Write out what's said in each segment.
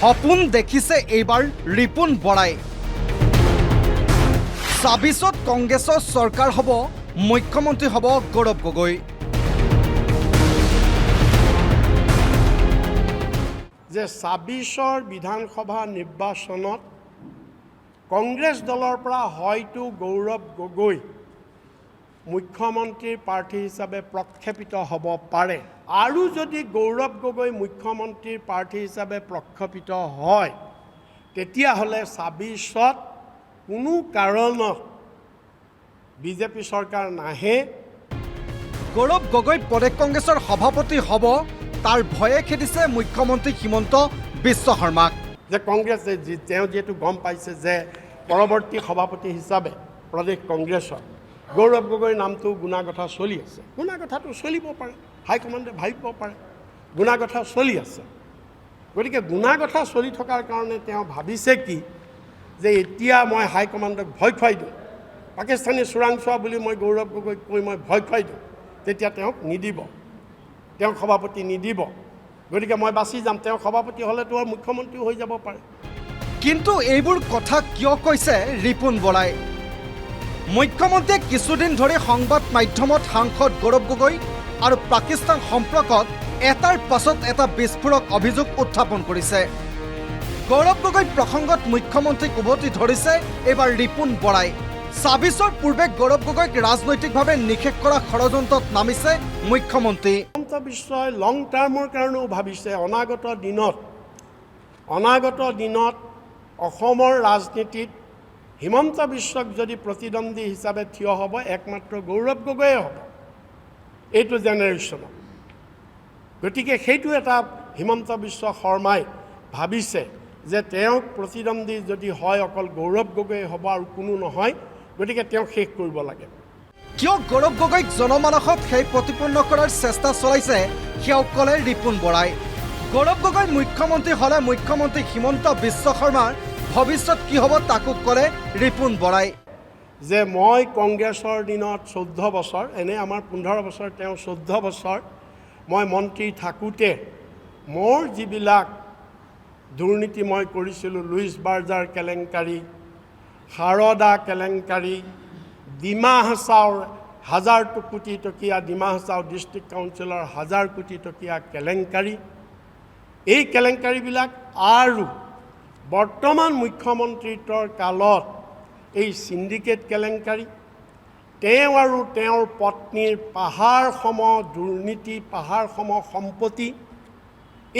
সপোন দেখিছে এইবাৰ ৰিপুণ বৰাই। ২৬ত কংগ্ৰেছৰ চৰকাৰ হ'ব, মুখ্যমন্ত্ৰী হ'ব গৌৰৱ গগৈ। যে ২৬ৰ বিধানসভা নিৰ্বাচনত কংগ্ৰেছ দলৰ পৰা হয়তো গৌৰৱ গগৈ মুখ্যমন্ত্ৰীৰ প্ৰাৰ্থী হিচাপে প্ৰক্ষেপিত হ'ব পাৰে। আৰু যদি গৌৰৱ গগৈ মুখ্যমন্ত্ৰীৰ প্ৰাৰ্থী হিচাপে প্ৰক্ষেপিত হয়, তেতিয়াহ'লে ২৬ত কোনো কাৰণত বিজেপি চৰকাৰ নাহে। গৌৰৱ গগৈ প্ৰদেশ কংগ্ৰেছৰ সভাপতি হ'ব, তাৰ ভয়ে খেদিছে মুখ্যমন্ত্ৰী হিমন্ত বিশ্ব শৰ্মাক। যে কংগ্ৰেছে তেওঁ যিহেতু গম পাইছে যে পৰৱৰ্তী সভাপতি হিচাপে প্ৰদেশ কংগ্ৰেছৰ গৌৰৱ গগৈৰ নামটো গুণাগথা চলি আছে। গুণাগথাটো চলিব পাৰে, হাইকমাণ্ডে ভাবিব পাৰে, গুণাগথা চলি আছে। গতিকে গুণাগথা চলি থকাৰ কাৰণে তেওঁ ভাবিছে কি যে এতিয়া মই হাইকমাণ্ডক ভয় খুৱাই দিওঁ, পাকিস্তানী চোৰাংচোৱা বুলি মই গৌৰৱ গগৈক কৈ মই ভয় খুৱাই দিওঁ, তেতিয়া তেওঁক নিদিব, তেওঁক সভাপতি নিদিব। গতিকে মই বাচি যাম, তেওঁ সভাপতি হ'লেতো আৰু মুখ্যমন্ত্ৰী হৈ যাব পাৰে। কিন্তু এইবোৰ কথা কিয় কৈছে ৰিপুণ বৰাই? মুখ্যমন্ত্ৰীয়ে কিছুদিন ধৰি সংবাদ মাধ্যমত সাংসদ গৌৰৱ গগৈ আৰু পাকিস্তান সম্পৰ্কত এটাৰ পাছত এটা বিস্ফোৰক অভিযোগ উত্থাপন কৰিছে। গৌৰৱ গগৈ প্ৰসংগত মুখ্যমন্ত্ৰীক উভতি ধৰিছে এইবাৰ ৰিপুণ বৰাই। ২৬ৰ পূৰ্বে গৌৰৱ গগৈক ৰাজনৈতিকভাৱে নিষেধ কৰা ষড়যন্ত্ৰত নামিছে মুখ্যমন্ত্ৰী। হিমন্ত বিশ্বই লং টাৰ্মৰ কাৰণেও ভাবিছে অনাগত দিনত অসমৰ ৰাজনীতিত হিমন্ত বিশ্বক যদি প্ৰতিদ্বন্দ্বী হিচাপে থিয় হ'ব, একমাত্ৰ গৌৰৱ গগৈয়ে হ'ব এইটো জেনেৰেশ্যনত। গতিকে সেইটো এটা হিমন্ত বিশ্ব শৰ্মাই ভাবিছে যে তেওঁক প্ৰতিদ্বন্দ্বী যদি হয় অকল গৌৰৱ গগৈয়ে হ'ব আৰু কোনো নহয়, গতিকে তেওঁক শেষ কৰিব লাগে। কিয় গৌৰৱ গগৈক জনমানসত সেই প্ৰতিপন্ন কৰাৰ চেষ্টা চলাইছে সেয়াও ক'লে ৰিপুণ বৰাই। গৌৰৱ গগৈ মুখ্যমন্ত্ৰী হ'লে মুখ্যমন্ত্ৰী হিমন্ত বিশ্ব শৰ্মাৰ ভৱিষ্যত কি হ'ব তাকো ক'লে ৰিপুণ বৰাই। যে মই কংগ্ৰেছৰ দিনত 14 বছৰ, এনে আমাৰ 15 বছৰ, তেওঁ 14 বছৰ মই মন্ত্ৰী থাকোঁতে মোৰ যিবিলাক দুৰ্নীতি মই কৰিছিলোঁ, লুইচ বাৰ্জাৰ কেলেংকাৰী, সাৰদা কেলেংকাৰী, ডিমা হাছাওৰ 1000 কোটি টকীয়া, ডিমা হাছাও ডিষ্ট্ৰিক্ট কাউন্সিলৰ 1000 কোটি টকীয়া কেলেংকাৰী, এই কেলেংকাৰীবিলাক আৰু বৰ্তমান মুখ্যমন্ত্ৰীত্বৰ কালত এই চিণ্ডিকেট কেলেংকাৰী, তেওঁ আৰু তেওঁৰ পত্নীৰ পাহাৰসম দুৰ্নীতি, পাহাৰসম সম্পত্তি,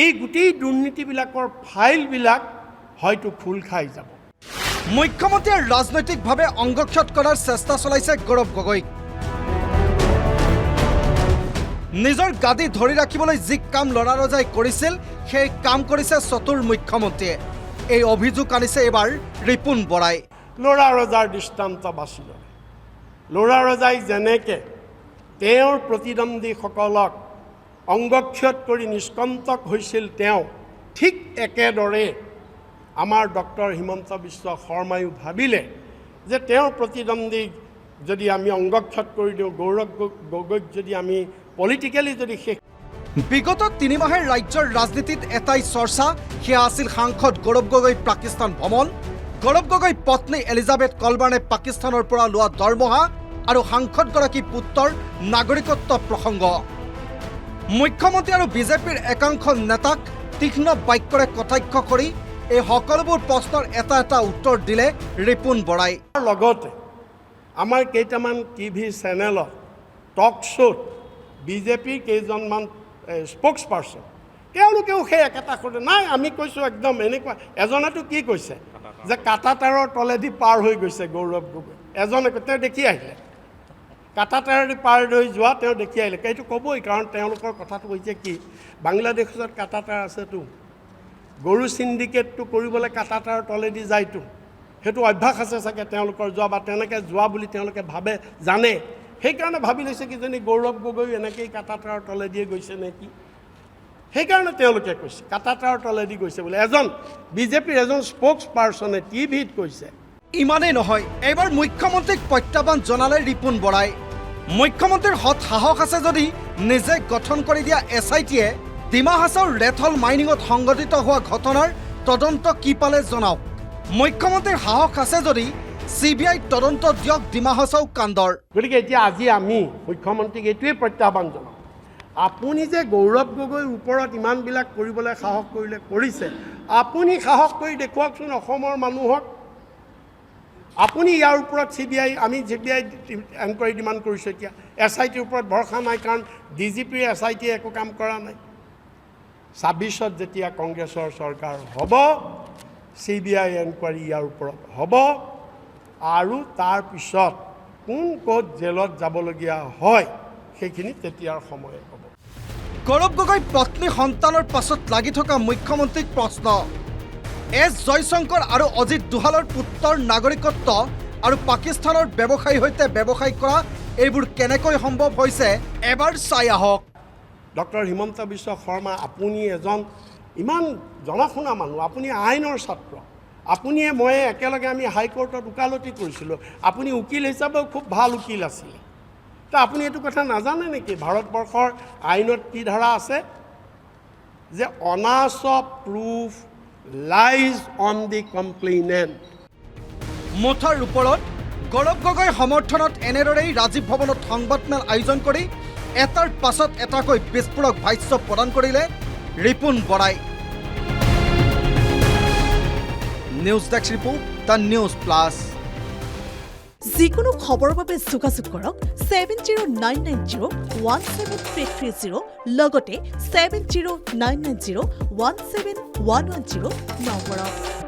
এই গোটেই দুৰ্নীতিবিলাকৰ ফাইলবিলাক হয়তো খোল খাই যাব। মুখ্যমন্ত্ৰীয়ে ৰাজনৈতিকভাৱে অংগক্ষত কৰাৰ চেষ্টা চলাইছে গৌৰৱ গগৈক। নিজৰ গাদী ধৰি ৰাখিবলৈ যি কাম ল'ৰা ৰজাই কৰিছিল, সেই কাম কৰিছে চতুৰ মুখ্যমন্ত্ৰীয়ে। এই অভিযোগ আনিছে এইবাৰ ৰিপুণ বৰাই। ল'ৰা ৰজাৰ দৃষ্টান্ত বাছি ল'লে। ল'ৰা ৰজাই যেনেকৈ তেওঁৰ প্ৰতিদ্বন্দ্বীসকলক অংগক্ষত কৰি নিষ্কণ্টক হৈছিল, তেওঁ ঠিক একেদৰে আমাৰ ডক্টৰ হিমন্ত বিশ্ব শৰ্মায়ো ভাবিলে যে তেওঁৰ প্ৰতিদ্বন্দ্বীক যদি আমি অংগক্ষত কৰি দিওঁ, গৌৰৱ গগৈক যদি আমি পলিটিকেলি যদি শেষ। বিগত 3 মাহে ৰাজ্যৰ ৰাজনীতিত এটাই চৰ্চা, সেয়া আছিল সাংসদ গৌৰৱ গগৈ পাকিস্তান ভ্ৰমণ, গৌৰৱ গগৈ পত্নী এলিজাবেথ কলবাৰ্ণে পাকিস্তানৰ পৰা লোৱা দৰমহা আৰু সাংসদগৰাকী পুত্ৰৰ নাগৰিকত্ব প্ৰসংগ। মুখ্যমন্ত্ৰী আৰু বিজেপিৰ একাংশ নেতাক তীক্ষ্ণ বাক্যৰে কটাক্ষ কৰি এই সকলোবোৰ প্ৰশ্নৰ এটা এটা উত্তৰ দিলে ৰিপুণ বৰাই। লগতে আমাৰ কেইটামান টিভি চেনেলত, টক শ্ব'ত বিজেপিৰ কেইজনমান স্প'ক্স পাৰ্চন, তেওঁলোকেও সেই একেটা কৰে। নাই, আমি কৈছোঁ একদম এনেকুৱা। এজনেতো কি কৈছে যে কাটাতাৰৰ তলেদি পাৰ হৈ গৈছে গৌৰৱ গগৈ। এজনে তেওঁ দেখি আহিলে, কাটাতাৰেদি পাৰ হৈ যোৱা তেওঁ দেখি আহিলে। এইটো ক'বই, কাৰণ তেওঁলোকৰ কথাটো হৈছে কি, বাংলাদেশত কাটাতাৰ আছেতো, গৰু চিণ্ডিকেটটো কৰিবলৈ কাটাতাৰৰ তলেদি যায়তো, সেইটো অভ্যাস আছে চাগে তেওঁলোকৰ যোৱা, বা তেনেকৈ যোৱা বুলি তেওঁলোকে ভাবে, জানে। সেইকাৰণে ভাবি লৈছে কিজানি গৌৰৱ গগৈ এনেকৈয়ে কাটাতাৰৰ তলেদিয়ে গৈছে নেকি, সেইকাৰণে তেওঁলোকে কৈছে কাটাতাৰৰ তলেদি গৈছে বুলি। এজন বিজেপিৰ এজন স্প'ক্স পাৰ্চনে টিভিত কৈছে। ইমানেই নহয়, এইবাৰ মুখ্যমন্ত্ৰীক প্ৰত্যাহ্বান জনালে ৰিপুণ বৰাই। মুখ্যমন্ত্ৰীৰ হত সাহস আছে যদি নিজে গঠন কৰি দিয়া SITয়ে ডিমা হাছাওৰ ৰেথল মাইনিঙত সংঘটিত হোৱা ঘটনাৰ তদন্ত কি পালে জনাওক মুখ্যমন্ত্ৰীৰ সাহস আছে যদি CBI তদন্ত দিয়ক ডিমা হাছাও কাণ্ডৰ গতিকে এতিয়া আজি আমি মুখ্যমন্ত্ৰীক এইটোৱে প্ৰত্যাহ্বান জনাওঁ আপুনি যে গৌৰৱ গগৈৰ ওপৰত ইমানবিলাক কৰিবলৈ সাহস কৰিছে আপুনি সাহস কৰি দেখুৱাওকচোন অসমৰ মানুহক আপুনি ইয়াৰ ওপৰত CBI আমি CBI এনকুৱাৰী ডিমাণ্ড কৰিছোঁ এতিয়া SITৰ ওপৰত ভৰসা নাই কাৰণ DGPৰ SIT একো কাম কৰা নাই ২৬ত যেতিয়া কংগ্ৰেছৰ চৰকাৰ হ'ব CBI এনকুৱাৰী ইয়াৰ ওপৰত হ'ব আৰু তাৰপিছত কোন ক'ত জেলত যাবলগীয়া হয় সেইখিনি তেতিয়াৰ সময়ে হ'ব গৌৰৱ গগৈ পত্নী সন্তানৰ পাছত লাগি থকা মুখ্যমন্ত্ৰীক প্ৰশ্ন S জয়শংকৰ আৰু অজিত দুহালৰ পুত্ৰৰ নাগৰিকত্ব আৰু পাকিস্তানৰ ব্যৱসায়ীৰ সৈতে ব্যৱসায় কৰা এইবোৰ কেনেকৈ সম্ভৱ হৈছে এবাৰ চাই আহক ডক্টৰ হিমন্ত বিশ্ব শৰ্মা আপুনি এজন ইমান জনাশুনা মানুহ আপুনি আইনৰ ছাত্ৰ আপুনিয়ে মই একেলগে আমি হাইকোৰ্টত ওকালতি কৰিছিলোঁ আপুনি উকিল হিচাপেও খুব ভাল উকিল আছিলে তো আপুনি এইটো কথা নাজানে নেকি ভাৰতবৰ্ষৰ আইনত কি ধাৰা আছে যে onus of proof lies on the complainant মুঠাৰ ওপৰত গৌৰৱ গগৈ সমৰ্থনত এনেদৰেই ৰাজীৱ ভৱনত সংবাদমেল আয়োজন কৰি এটাৰ পাছত এটাকৈ বিস্ফোৰক ভাষ্য প্ৰদান কৰিলে ৰিপুণ বৰাই news desk report the news plus যিকোনো খবৰৰ বাবে যোগাযোগ কৰক 7099017330 লগতে 7099017110 নম্বৰত